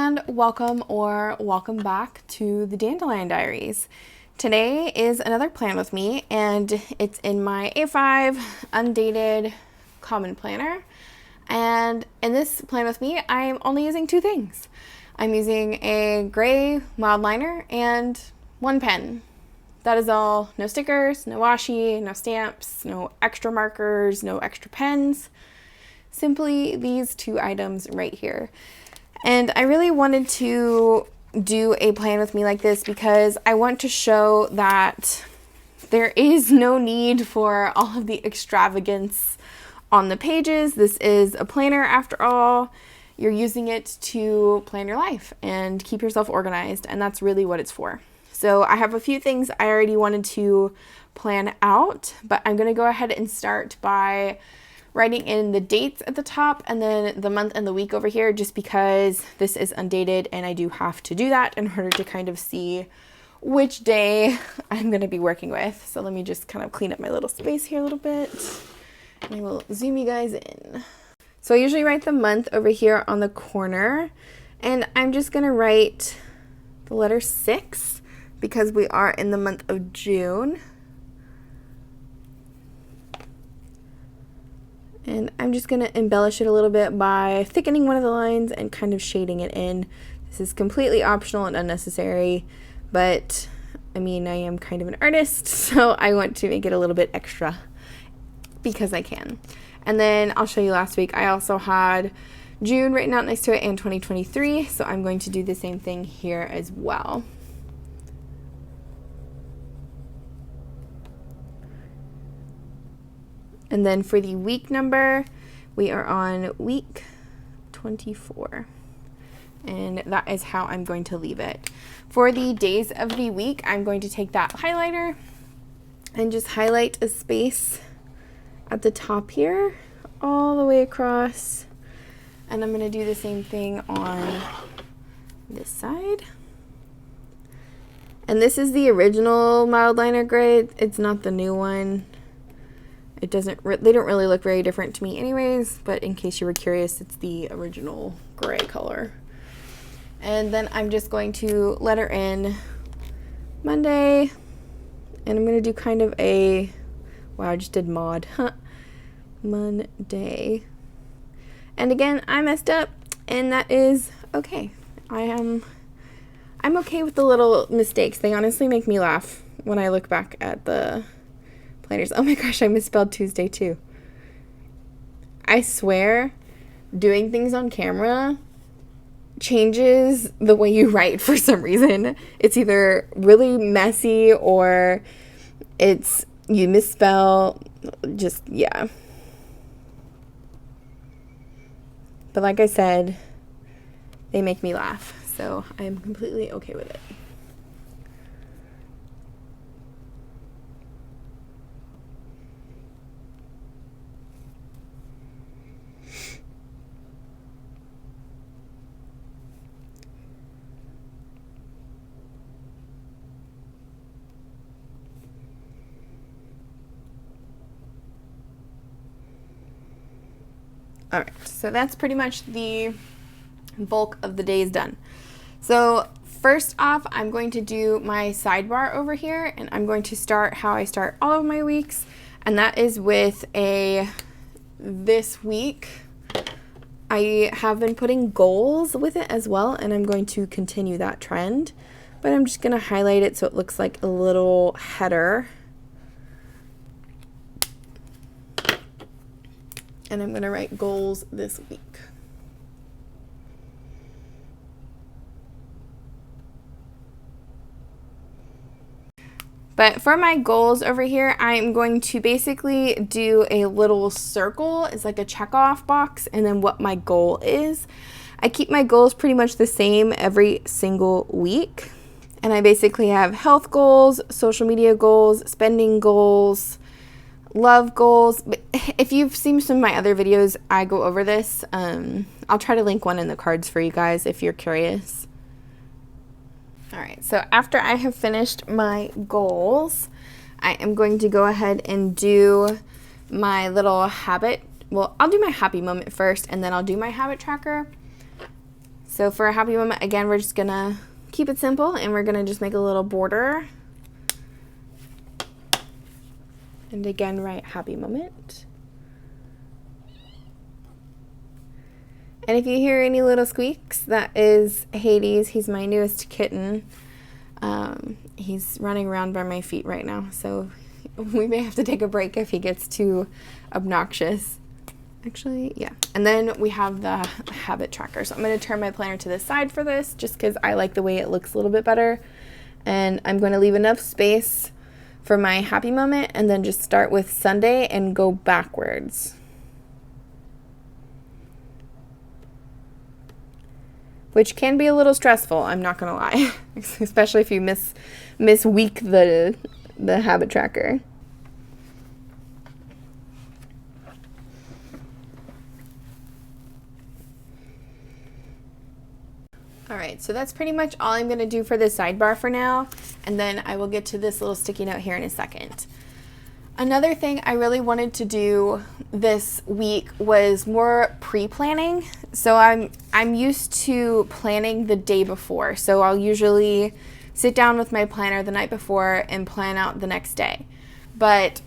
and welcome or welcome back to the Dandelion Diaries. Today is another plan with me, and it's in my A5 Undated Common Planner. And in this plan with me, I'm only using two things. I'm using a gray mild liner and one pen. That is all. No stickers, no washi, no stamps, no extra markers, no extra pens. Simply these two items right here. And I really wanted to do a plan with me like this because I want to show that there is no need for all of the extravagance on the pages. This is a planner after all. You're using it to plan your life and keep yourself organized, and that's really what it's for. So I have a few things I already wanted to plan out, but I'm going to go ahead and start by writing in the dates at the top and then the month and the week over here, just because this is undated and I do have to do that in order to kind of see which day I'm going to be working with. So let me just kind of clean up my little space here a little bit, and I will zoom you guys in. So I usually write the month over here on the corner, and I'm just going to write the letter 6 because we are in the month of June. And I'm just going to embellish it a little bit by thickening one of the lines and kind of shading it in. This is completely optional and unnecessary, but I mean, I am kind of an artist, so I want to make it a little bit extra because I can. And then I'll show you last week, I also had June written out next to it and 2023, so I'm going to do the same thing here as well. And then for the week number, we are on week 24. And that is how I'm going to leave it. For the days of the week, I'm going to take that highlighter and just highlight a space at the top here, all the way across. And I'm going to do the same thing on this side. And this is the original mild liner gray. It's not the new one. It doesn't, they don't really look very different to me anyways, but in case you were curious, it's the original gray color. And then I'm just going to letter in Monday, and I'm going to do kind of a, wow, I just did mod, Monday. And again, I messed up, and that is okay. I'm okay with the little mistakes. They honestly make me laugh when I look back at the planners. Oh my gosh, I misspelled Tuesday too. I swear, doing things on camera changes the way you write for some reason. It's either really messy or it's you misspell, just, yeah. But like I said, they make me laugh, so I'm completely okay with it. All right, so that's pretty much the bulk of the days done. So first off, I'm going to do my sidebar over here, and I'm going to start how I start all of my weeks, and that is with a this week. I have been putting goals with it as well, and I'm going to continue that trend, but I'm just going to highlight it so it looks like a little header. And I'm going to write goals this week. But for my goals over here, I'm going to basically do a little circle. It's like a check-off box, and then what my goal is. I keep my goals pretty much the same every single week. And I basically have health goals, social media goals, spending goals, love goals. But if you've seen some of my other videos, I go over this. I'll try to link one in the cards for you guys if you're curious. All right, so after I have finished my goals, I am going to go ahead and do my little habit. Well, I'll do my happy moment first, and then I'll do my habit tracker. So for a happy moment, again, we're just gonna keep it simple and we're gonna just make a little border. And again, write happy moment. And if you hear any little squeaks, that is Hades. He's my newest kitten. He's running around by my feet right now, so we may have to take a break if he gets too obnoxious. Actually, yeah. And then we have the habit tracker. So I'm going to turn my planner to the side for this just because I like the way it looks a little bit better. And I'm going to leave enough space for my happy moment and then just start with Sunday and go backwards. Which can be a little stressful, I'm not gonna lie, especially if you misweek the habit tracker. All right, so that's pretty much all I'm gonna do for the sidebar for now, and then I will get to this little sticky note here in a second. Another thing I really wanted to do this week was more pre-planning. So I'm used to planning the day before. So I'll usually sit down with my planner the night before and plan out the next day. But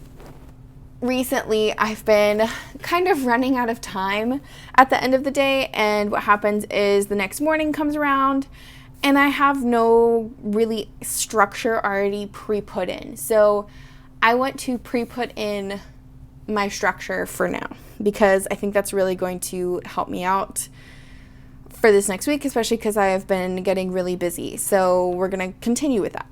recently I've been kind of running out of time at the end of the day, and what happens is the next morning comes around and I have no really structure already pre-put in. So I want to pre-put in my structure for now because I think that's really going to help me out for this next week, especially because I have been getting really busy. So we're going to continue with that.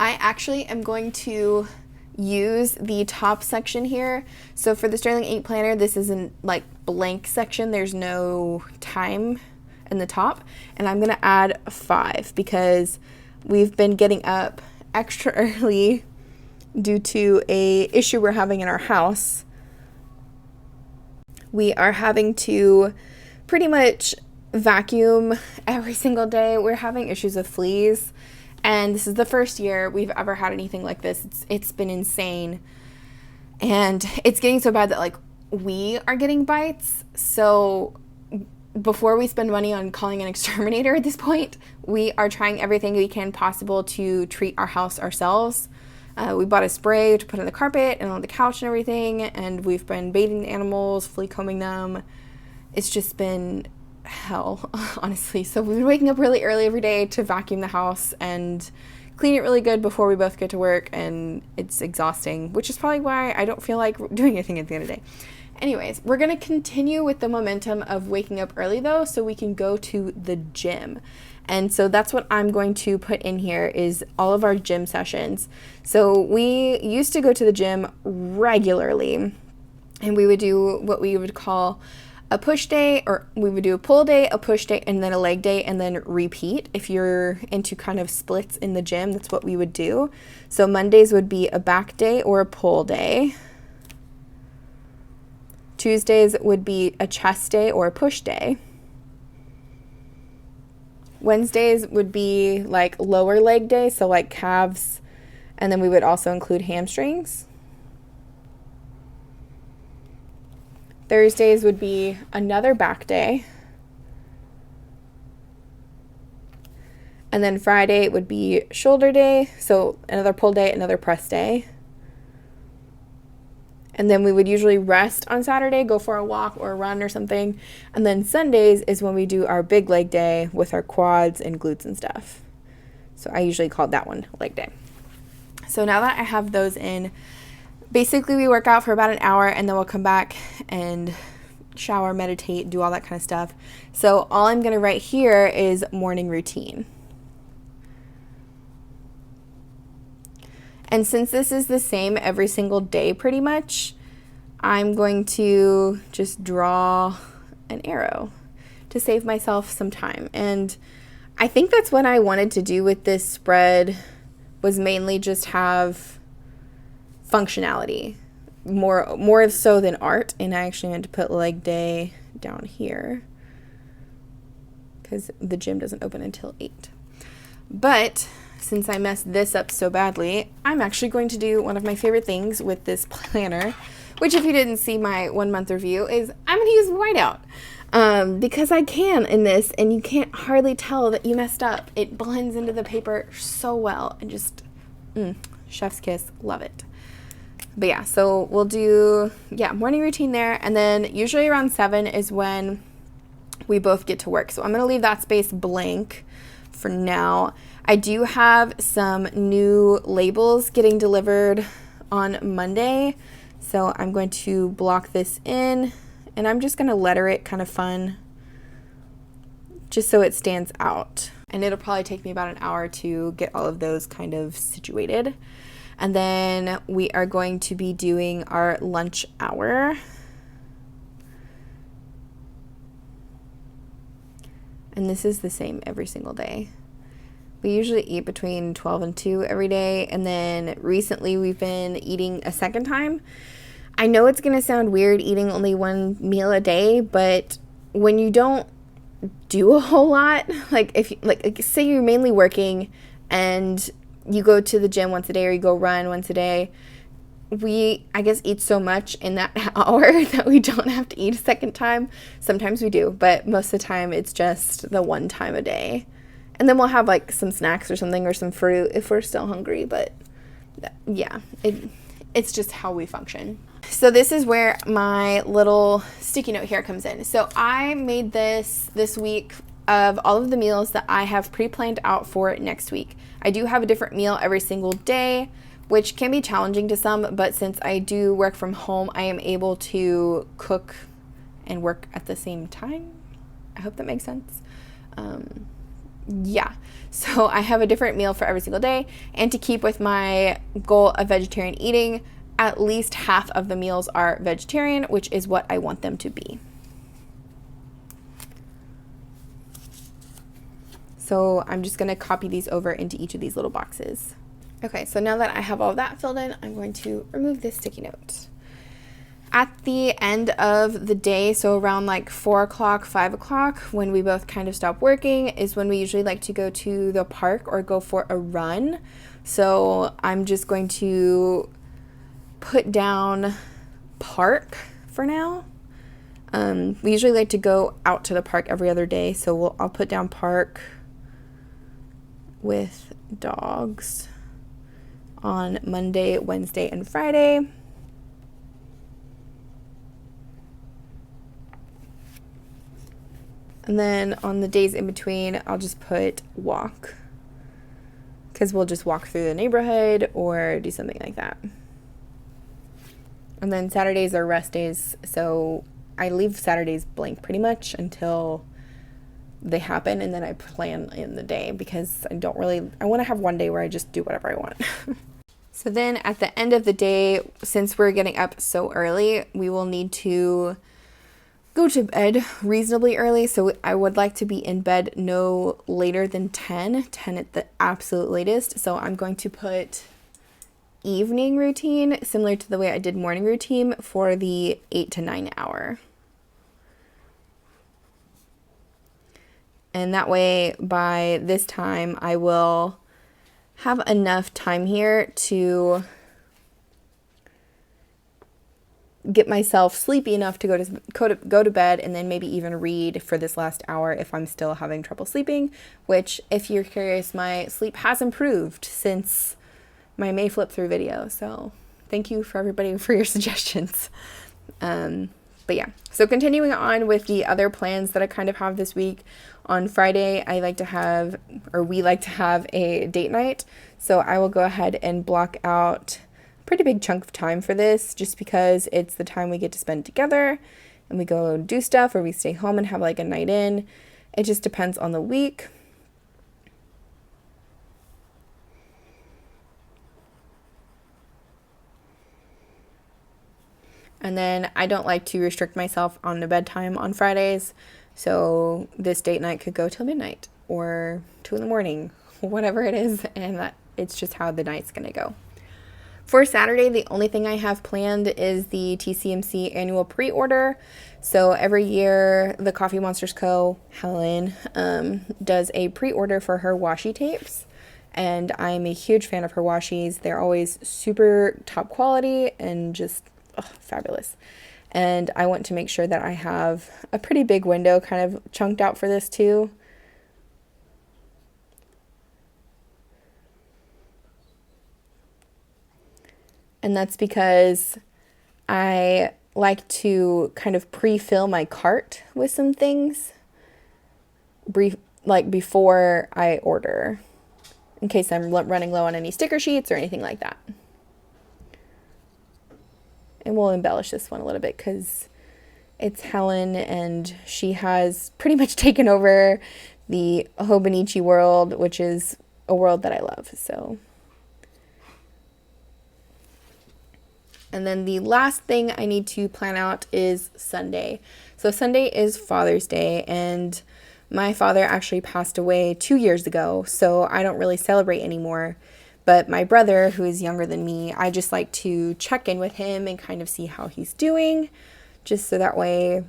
I actually am going to use the top section here. So for the Sterling 8 planner, this is an like blank section. There's no time in the top, and I'm going to add 5 because we've been getting up extra early due to a issue we're having in our house. We are having to pretty much vacuum every single day. We're having issues with fleas, and this is the first year we've ever had anything like this. It's been insane, and it's getting so bad that like we are getting bites. So before we spend money on calling an exterminator at this point, we are trying everything we can possible to treat our house ourselves. We bought a spray to put on the carpet and on the couch and everything, and we've been baiting the animals, flea combing them. It's just been hell, honestly. So we've been waking up really early every day to vacuum the house and clean it really good before we both get to work, and it's exhausting, which is probably why I don't feel like doing anything at the end of the day. Anyways, we're going to continue with the momentum of waking up early though, so we can go to the gym. And so that's what I'm going to put in here is all of our gym sessions. So we used to go to the gym regularly, and we would do what we would call a push day, or we would do a pull day, a push day, and then a leg day, and then repeat. If you're into kind of splits in the gym, that's what we would do. So Mondays would be a back day or a pull day. Tuesdays would be a chest day or a push day. Wednesdays would be like lower leg day, so like calves, and then we would also include hamstrings. Thursdays would be another back day. And then Friday would be shoulder day, so another pull day, another press day. And then we would usually rest on Saturday, go for a walk or a run or something. And then Sundays is when we do our big leg day with our quads and glutes and stuff. So I usually called that one leg day. So now that I have those in, basically we work out for about an hour and then we'll come back and shower, meditate, do all that kind of stuff. So all I'm going to write here is morning routine. And since this is the same every single day pretty much, I'm going to just draw an arrow to save myself some time. And I think that's what I wanted to do with this spread, was mainly just have functionality, more so than art. And I actually meant to put leg day down here because the gym doesn't open until 8. But since I messed this up so badly, I'm actually going to do one of my favorite things with this planner, which if you didn't see my 1 month review is I'm going to use whiteout. because I can in this, and you can't hardly tell that you messed up. It blends into the paper so well, and just chef's kiss, love it. But yeah, so we'll do morning routine there, and then usually around 7 is when we both get to work. So I'm gonna leave that space blank for now. I do have some new labels getting delivered on Monday, so I'm going to block this in, and I'm just gonna letter it kind of fun, just so it stands out. And it'll probably take me about an hour to get all of those kind of situated. And then we are going to be doing our lunch hour. And this is the same every single day. We usually eat between 12 and 2 every day, and then recently we've been eating a second time. I know it's gonna sound weird eating only one meal a day, but when you don't do a whole lot, like if you, like say you're mainly working and you go to the gym once a day or you go run once a day, we, I guess, eat so much in that hour that we don't have to eat a second time. Sometimes we do, but most of the time it's just the one time a day. And then we'll have like some snacks or something or some fruit if we're still hungry, but yeah, it's just how we function. So this is where my little sticky note here comes in. So I made this week of all of the meals that I have pre-planned out for next week. I do have a different meal every single day, which can be challenging to some, but since I do work from home, I am able to cook and work at the same time. I hope that makes sense. Yeah, so I have a different meal for every single day, and to keep with my goal of vegetarian eating, at least half of the meals are vegetarian, which is what I want them to be. So I'm just gonna copy these over into each of these little boxes. Okay, so now that I have all of that filled in, I'm going to remove this sticky note. At the end of the day, so around like 4 o'clock, 5 o'clock, when we both kind of stop working, is when we usually like to go to the park or go for a run. So I'm just going to put down park for now. We usually like to go out to the park every other day, so I'll put down park with dogs on Monday, Wednesday, and Friday. And then on the days in between, I'll just put walk, because we'll just walk through the neighborhood or do something like that. And then Saturdays are rest days, so I leave Saturdays blank pretty much until they happen, and then I plan in the day, because I want to have one day where I just do whatever I want. So then at the end of the day, since we're getting up so early, we will need to go to bed reasonably early. So I would like to be in bed no later than 10 at the absolute latest. So I'm going to put evening routine, similar to the way I did morning routine, for the 8 to 9 hour. And that way, by this time, I will have enough time here to get myself sleepy enough to go to bed, and then maybe even read for this last hour if I'm still having trouble sleeping, which, if you're curious, my sleep has improved since my May flip through video. So thank you for everybody for your suggestions. But yeah, so continuing on with the other plans that I kind of have this week. On Friday, we like to have a date night. So I will go ahead and block out a pretty big chunk of time for this, just because it's the time we get to spend together, and we go do stuff, or we stay home and have like a night in. It just depends on the week. And then I don't like to restrict myself on the bedtime on Fridays. So this date night could go till midnight or 2 in the morning, whatever it is. And it's just how the night's going to go. For Saturday, the only thing I have planned is the TCMC annual pre-order. So every year, the Coffee Monsterz Co. Helen does a pre-order for her washi tapes. And I'm a huge fan of her washis. They're always super top quality and just fabulous. And I want to make sure that I have a pretty big window kind of chunked out for this too. And that's because I like to kind of pre-fill my cart with some things before I order, in case I'm running low on any sticker sheets or anything like that. And we'll embellish this one a little bit because it's Helen and she has pretty much taken over the Hobonichi world, which is a world that I love. So, and then the last thing I need to plan out is Sunday. So Sunday is Father's Day, and my father actually passed away 2 years ago, so I don't really celebrate anymore. But my brother, who is younger than me, I just like to check in with him and kind of see how he's doing, just so that way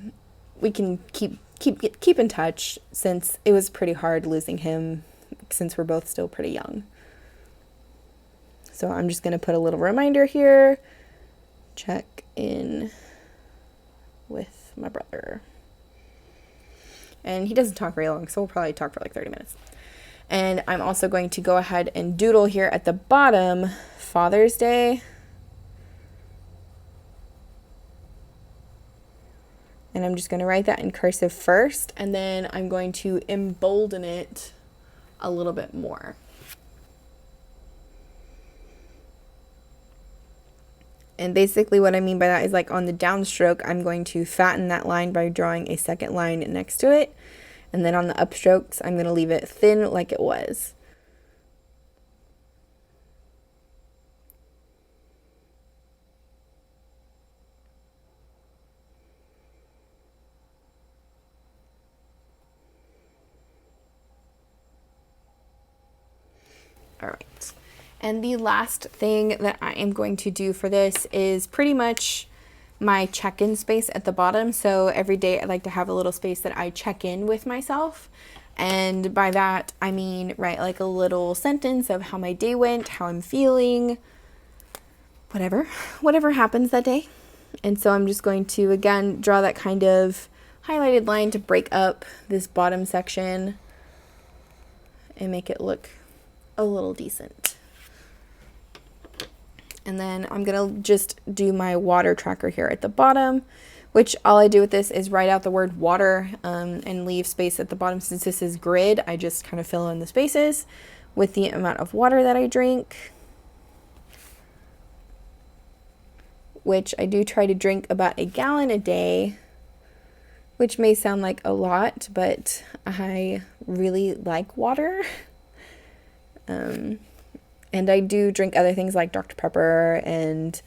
we can keep in touch, since it was pretty hard losing him since we're both still pretty young. So I'm just going to put a little reminder here. Check in with my brother. And he doesn't talk very long, so we'll probably talk for like 30 minutes. And I'm also going to go ahead and doodle here at the bottom, Father's Day. And I'm just going to write that in cursive first, and then I'm going to embolden it a little bit more. And basically what I mean by that is, like, on the downstroke, I'm going to fatten that line by drawing a second line next to it. And then on the upstrokes, I'm going to leave it thin like it was. All right. And the last thing that I am going to do for this is pretty much my check-in space at the bottom. So every day I like to have a little space that I check in with myself. And by that, I mean write like a little sentence of how my day went, how I'm feeling, whatever happens that day. And so I'm just going to, again, draw that kind of highlighted line to break up this bottom section and make it look a little decent. And then I'm going to just do my water tracker here at the bottom, which all I do with this is write out the word water and leave space at the bottom. Since this is grid, I just kind of fill in the spaces with the amount of water that I drink, which I do try to drink about 1 gallon a day, which may sound like a lot, but I really like water. And I do drink other things like Dr. Pepper and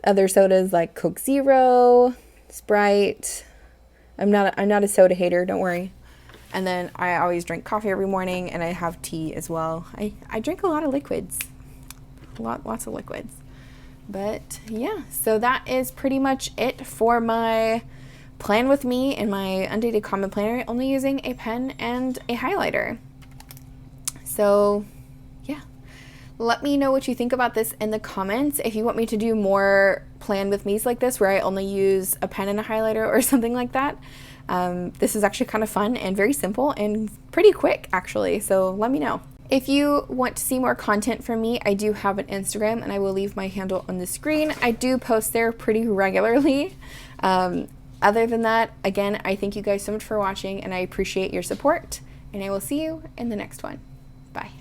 other sodas like Coke Zero, Sprite. I'm not a soda hater, don't worry. And then I always drink coffee every morning, and I have tea as well. I drink a lot of liquids, lots of liquids. But yeah, so that is pretty much it for my plan with me and my Undated Common Planner, only using a pen and a highlighter. So let me know what you think about this in the comments. If you want me to do more plan with me's like this, where I only use a pen and a highlighter or something like that. This is actually kind of fun and very simple and pretty quick, actually. So let me know. If you want to see more content from me, I do have an Instagram, and I will leave my handle on the screen. I do post there pretty regularly. Other than that, again, I thank you guys so much for watching, and I appreciate your support, and I will see you in the next one. Bye.